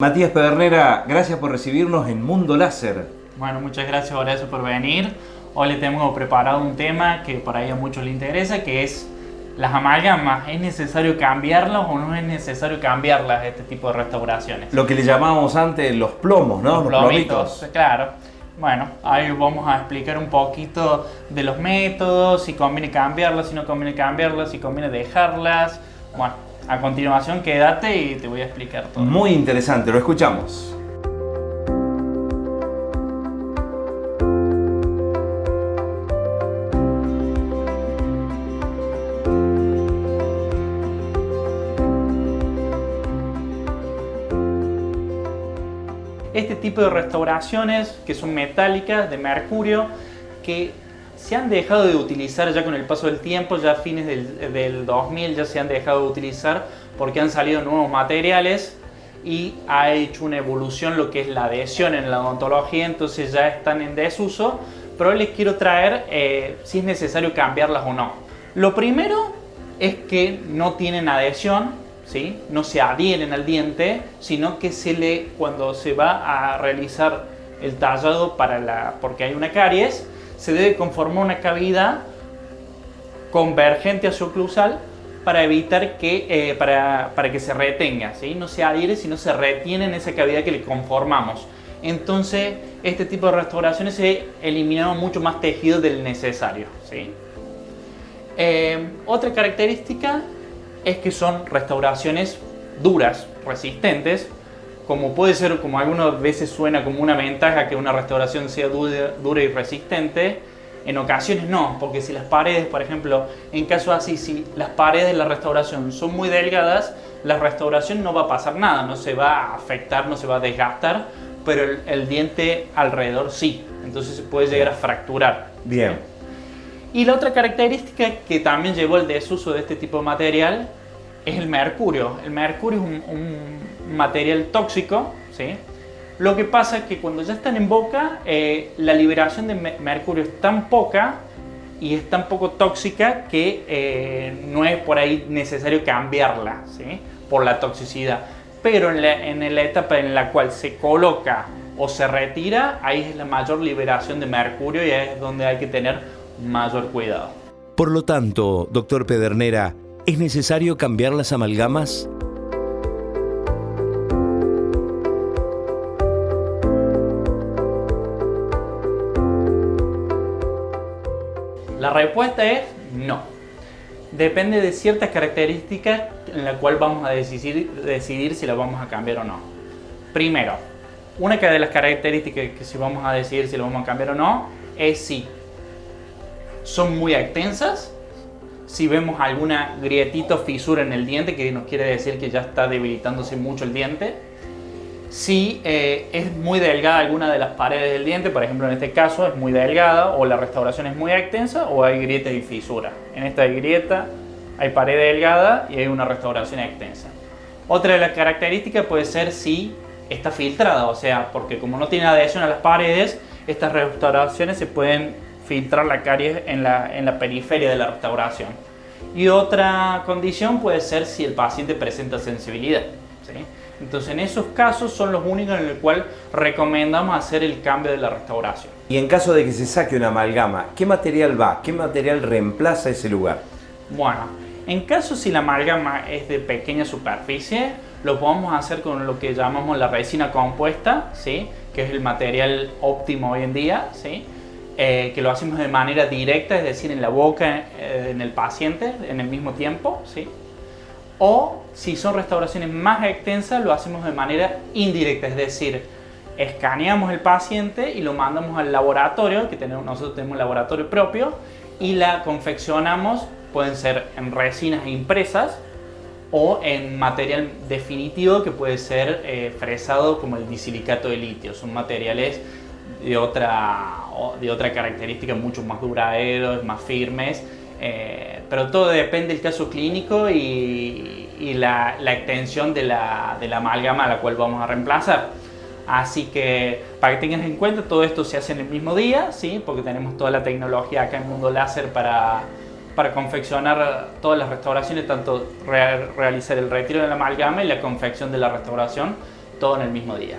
Matías Pedernera, gracias por recibirnos en Mundo Láser. Bueno, muchas gracias Horacio por venir. Hoy le tengo preparado un tema que por ahí a muchos les interesa, que es las amalgamas. ¿Es necesario cambiarlas o no es necesario cambiarlas este tipo de restauraciones? Lo que le llamábamos antes los plomos, ¿no? Los plomitos. Claro. Bueno, ahí vamos a explicar un poquito de los métodos, si conviene cambiarlas, si no conviene cambiarlas, si conviene dejarlas. Bueno, a continuación quédate y te voy a explicar todo. Muy interesante, lo escuchamos. Este tipo de restauraciones que son metálicas, de mercurio, que se han dejado de utilizar ya con el paso del tiempo, ya a fines del 2000 ya se han dejado de utilizar porque han salido nuevos materiales y ha hecho una evolución lo que es la adhesión en la odontología, entonces ya están en desuso, pero hoy les quiero traer si es necesario cambiarlas o no. Lo primero es que no tienen adhesión, ¿sí? No se adhieren al diente, sino que cuando se va a realizar el tallado porque hay una caries, se debe conformar una cavidad convergente hacia oclusal para evitar que, para que se retenga, ¿sí? No se adhiere, sino se retiene en esa cavidad que le conformamos. Entonces, este tipo de restauraciones se eliminaron mucho más tejido del necesario, ¿sí? Otra característica es que son restauraciones duras, resistentes, como puede ser, como algunas veces suena como una ventaja que una restauración sea dura y resistente, en ocasiones no, porque si las paredes, por ejemplo, en caso así, si las paredes de la restauración son muy delgadas, la restauración no va a pasar nada, no se va a afectar, no se va a desgastar, pero el diente alrededor sí, entonces se puede llegar a fracturar. Bien. Y la otra característica que también llevó al desuso de este tipo de material es el mercurio. El mercurio es un material tóxico, ¿sí? Lo que pasa es que cuando ya están en boca, la liberación de mercurio es tan poca y es tan poco tóxica que no es por ahí necesario cambiarla, ¿sí? Por la toxicidad. Pero en la etapa en la cual se coloca o se retira, ahí es la mayor liberación de mercurio y es donde hay que tener mayor cuidado. Por lo tanto, doctor Pedernera, ¿es necesario cambiar las amalgamas? La respuesta es no. Depende de ciertas características en la cual vamos a decidir si la vamos a cambiar o no. Primero, una de las características que si vamos a decidir si la vamos a cambiar o no es si son muy extensas, si vemos alguna grietita o fisura en el diente, que nos quiere decir que ya está debilitándose mucho el diente, si es muy delgada alguna de las paredes del diente, por ejemplo en este caso es muy delgada o la restauración es muy extensa o hay grietas y fisuras. En esta grieta hay pared delgada y hay una restauración extensa. Otra de las características puede ser si está filtrada, o sea, porque como no tiene adhesión a las paredes, estas restauraciones se pueden filtrar la caries en la periferia de la restauración. Y otra condición puede ser si el paciente presenta sensibilidad, ¿sí? Entonces en esos casos son los únicos en los cuales recomendamos hacer el cambio de la restauración. Y en caso de que se saque una amalgama, ¿qué material va? ¿Qué material reemplaza ese lugar? Bueno, en caso si la amalgama es de pequeña superficie, lo podemos hacer con lo que llamamos la resina compuesta, ¿sí? Que es el material óptimo hoy en día, ¿sí? Que lo hacemos de manera directa, es decir, en la boca, en el paciente, en el mismo tiempo, ¿sí? O si son restauraciones más extensas, lo hacemos de manera indirecta, es decir, escaneamos el paciente y lo mandamos al laboratorio, nosotros tenemos un laboratorio propio, y la confeccionamos, pueden ser en resinas impresas o en material definitivo que puede ser fresado como el disilicato de litio. Son materiales de otra característica, mucho más duraderos, más firmes, pero todo depende del caso clínico y la extensión de la amalgama a la cual vamos a reemplazar. Así que para que tengas en cuenta, todo esto se hace en el mismo día, ¿sí? Porque tenemos toda la tecnología acá en Mundo Láser para confeccionar todas las restauraciones, tanto realizar el retiro de la amalgama y la confección de la restauración todo en el mismo día.